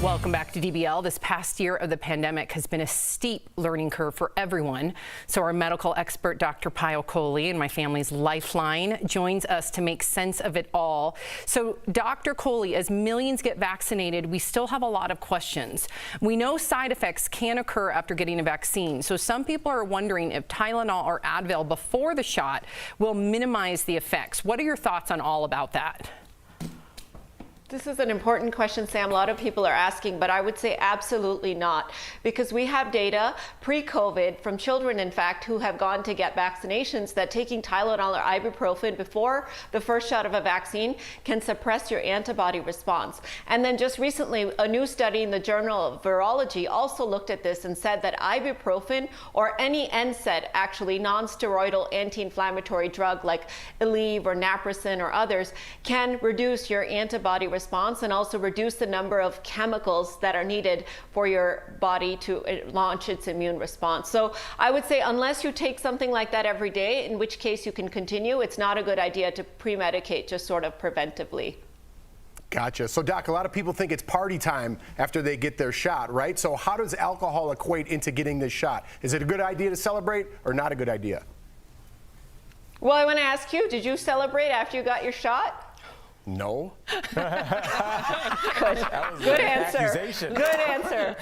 Welcome back to DBL. This past year of the pandemic has been a steep learning curve for everyone. So our medical expert, Dr. Payal Kohli, and my family's lifeline, joins us to make sense of it all. So Dr. Kohli, as millions get vaccinated, we still have a lot of questions. We know side effects can occur after getting a vaccine. So some people are wondering if Tylenol or Advil before the shot will minimize the effects. What are your thoughts on all about that? This is an important question, Sam. A lot of people are asking, but I would say absolutely not, because we have data pre-COVID from children, in fact, who have gone to get vaccinations that taking Tylenol or ibuprofen before the first shot of a vaccine can suppress your antibody response. And then just recently, a new study in the Journal of Virology also looked at this and said that ibuprofen or any NSAID, actually non-steroidal anti-inflammatory drug like Aleve or Naprosyn or others, can reduce your antibody response and also reduce the number of chemicals that are needed for your body to launch its immune response. So I would say unless you take something like that every day, in which case you can continue, it's not a good idea to pre-medicate just sort of preventively. Gotcha. So, Doc, a lot of people think it's party time after they get their shot, right? So how does alcohol equate into getting this shot? Is it a good idea to celebrate or not a good idea? Well, I want to ask you, did you celebrate after you got your shot? No. Good answer. Good answer.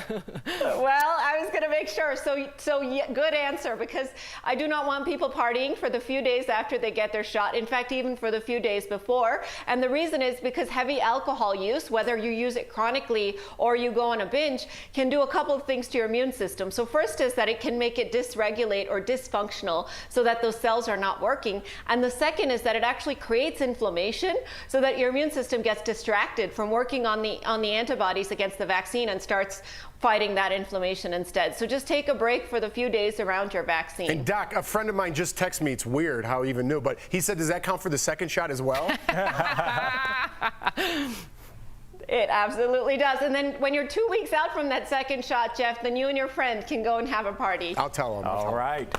Well, I was going to make sure. So yeah, good answer, because I do not want people partying for the few days after they get their shot. In fact, even for the few days before. And the reason is because heavy alcohol use, whether you use it chronically or you go on a binge, can do a couple of things to your immune system. So first is that it can make it dysregulate or dysfunctional so that those cells are not working. And the second is that it actually creates inflammation so that your immune system gets distracted from working on the antibodies against the vaccine and starts fighting that inflammation instead. So just take a break for the few days around your vaccine. And Doc, a friend of mine just texted me. It's weird how he even knew, but he said, does that count for the second shot as well? It absolutely does. And then when you're 2 weeks out from that second shot, Jeff, then you and your friend can go and have a party. I'll tell him. All right,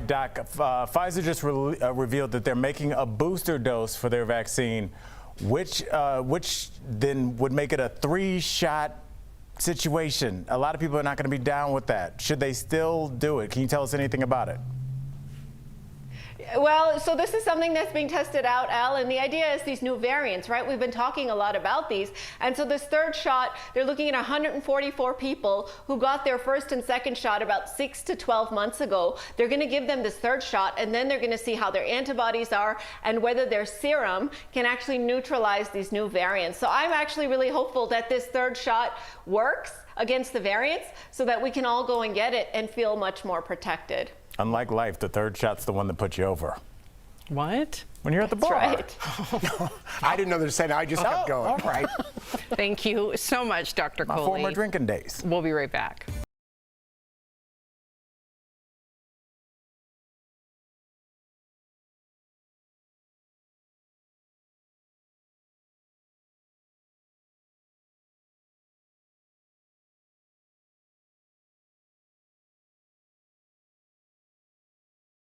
Doc. Pfizer just revealed that they're making a booster dose for their vaccine, which then would make it a 3-shot situation. A lot of people are not going to be down with that. Should they still do it? Can you tell us anything about it? Well, so this is something that's being tested out, Al, and the idea is these new variants, right? We've been talking a lot about these. And so this third shot, they're looking at 144 people who got their first and second shot about 6 to 12 months ago. They're going to give them this third shot, and then they're going to see how their antibodies are and whether their serum can actually neutralize these new variants. So I'm actually really hopeful that this third shot works against the variants so that we can all go and get it and feel much more protected. Unlike life, the third shot's the one that puts you over. What? When you're at the bar. Right. I didn't understand. I just kept going. All right. Thank you so much, Dr. Kohli. My former drinking days. We'll be right back.